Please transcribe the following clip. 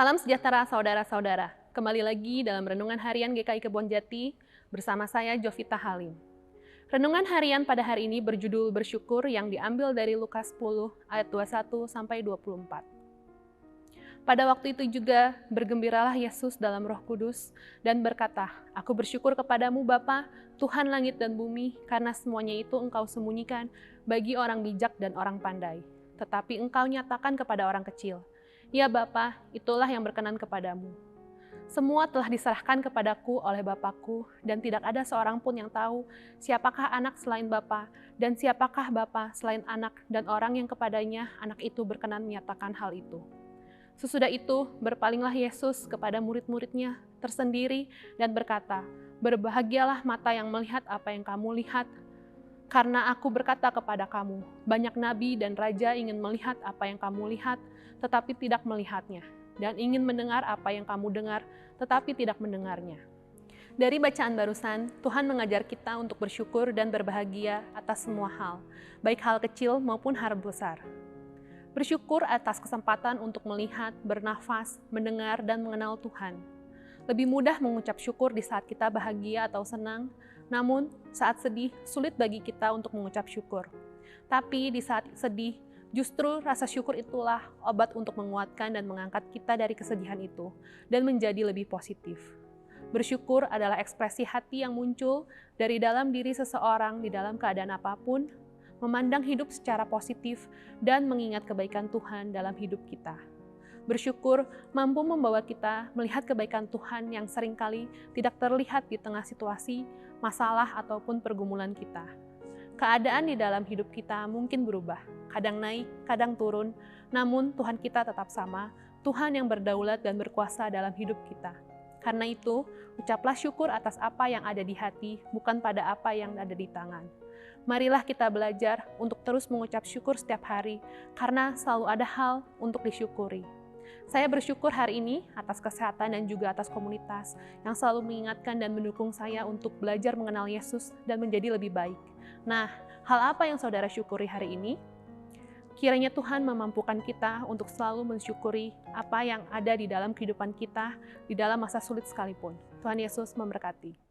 Salam sejahtera saudara-saudara. Kembali lagi dalam Renungan Harian GKI Kebon Jati bersama saya Jovita Halim. Renungan harian pada hari ini berjudul Bersyukur yang diambil dari Lukas 10 ayat 21 sampai 24. Pada waktu itu juga bergembiralah Yesus dalam Roh Kudus dan berkata, "Aku bersyukur kepadamu Bapa, Tuhan langit dan bumi, karena semuanya itu Engkau sembunyikan bagi orang bijak dan orang pandai, tetapi Engkau nyatakan kepada orang kecil. Ya Bapa, itulah yang berkenan kepadamu. Semua telah diserahkan kepadaku oleh Bapakku, dan tidak ada seorang pun yang tahu siapakah anak selain Bapa, dan siapakah Bapa selain anak, dan orang yang kepadanya anak itu berkenan menyatakan hal itu." Sesudah itu, berpalinglah Yesus kepada murid-muridnya tersendiri dan berkata, "Berbahagialah mata yang melihat apa yang kamu lihat, karena aku berkata kepada kamu, banyak nabi dan raja ingin melihat apa yang kamu lihat, tetapi tidak melihatnya, dan ingin mendengar apa yang kamu dengar, tetapi tidak mendengarnya." Dari bacaan barusan, Tuhan mengajar kita untuk bersyukur dan berbahagia atas semua hal, baik hal kecil maupun hal besar. Bersyukur atas kesempatan untuk melihat, bernafas, mendengar, dan mengenal Tuhan. Lebih mudah mengucap syukur di saat kita bahagia atau senang, namun saat sedih sulit bagi kita untuk mengucap syukur. Tapi di saat sedih, justru rasa syukur itulah obat untuk menguatkan dan mengangkat kita dari kesedihan itu dan menjadi lebih positif. Bersyukur adalah ekspresi hati yang muncul dari dalam diri seseorang di dalam keadaan apapun, memandang hidup secara positif dan mengingat kebaikan Tuhan dalam hidup kita. Bersyukur mampu membawa kita melihat kebaikan Tuhan yang seringkali tidak terlihat di tengah situasi, masalah, ataupun pergumulan kita. Keadaan di dalam hidup kita mungkin berubah, kadang naik, kadang turun, namun Tuhan kita tetap sama, Tuhan yang berdaulat dan berkuasa dalam hidup kita. Karena itu, ucaplah syukur atas apa yang ada di hati, bukan pada apa yang ada di tangan. Marilah kita belajar untuk terus mengucap syukur setiap hari, karena selalu ada hal untuk disyukuri. Saya bersyukur hari ini atas kesehatan dan juga atas komunitas yang selalu mengingatkan dan mendukung saya untuk belajar mengenal Yesus dan menjadi lebih baik. Nah, hal apa yang saudara syukuri hari ini? Kiranya Tuhan memampukan kita untuk selalu mensyukuri apa yang ada di dalam kehidupan kita, di dalam masa sulit sekalipun. Tuhan Yesus memberkati.